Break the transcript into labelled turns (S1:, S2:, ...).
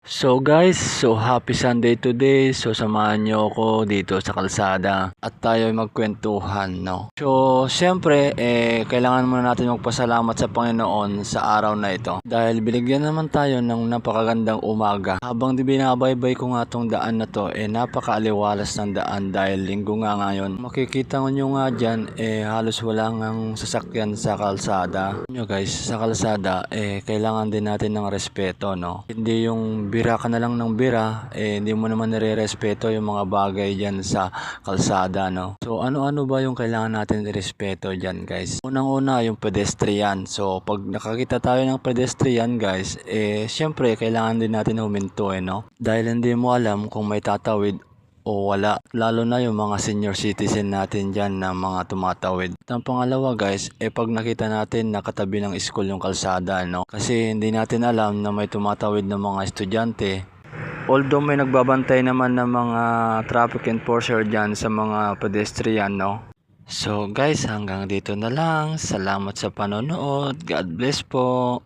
S1: So guys, so happy Sunday today. So samahan nyo ako dito sa kalsada at tayo ay magkwentuhan, no? So siyempre, kailangan muna natin magpasalamat sa Panginoon sa araw na ito. Dahil binigyan naman tayo ng napakagandang umaga. Habang di binabaybay ko nga tong daan na to, napakaaliwalas ng daan dahil linggo nga ngayon. Makikita nyo nga dyan, halos wala ngang sasakyan sa kalsada. Nyo guys, sa kalsada, kailangan din natin ng respeto, no? Hindi yung bira ka na lang ng bira, hindi mo naman nire-respeto yung mga bagay dyan sa kalsada, no? So, ano-ano ba yung kailangan natin irespeto dyan, guys? Unang-una, yung pedestrian. So, pag nakakita tayo ng pedestrian, guys, syempre, kailangan din natin huminto, no? Dahil hindi mo alam kung may tatawid o wala. Lalo na yung mga senior citizen natin dyan na mga tumatawid. At ang pangalawa guys, pag nakita natin nakatabi ng school yung kalsada, no? Kasi hindi natin alam na may tumatawid ng mga estudyante. Although may nagbabantay naman ng mga traffic enforcer dyan sa mga pedestrian, no? So guys, hanggang dito na lang. Salamat sa panonood. God bless po.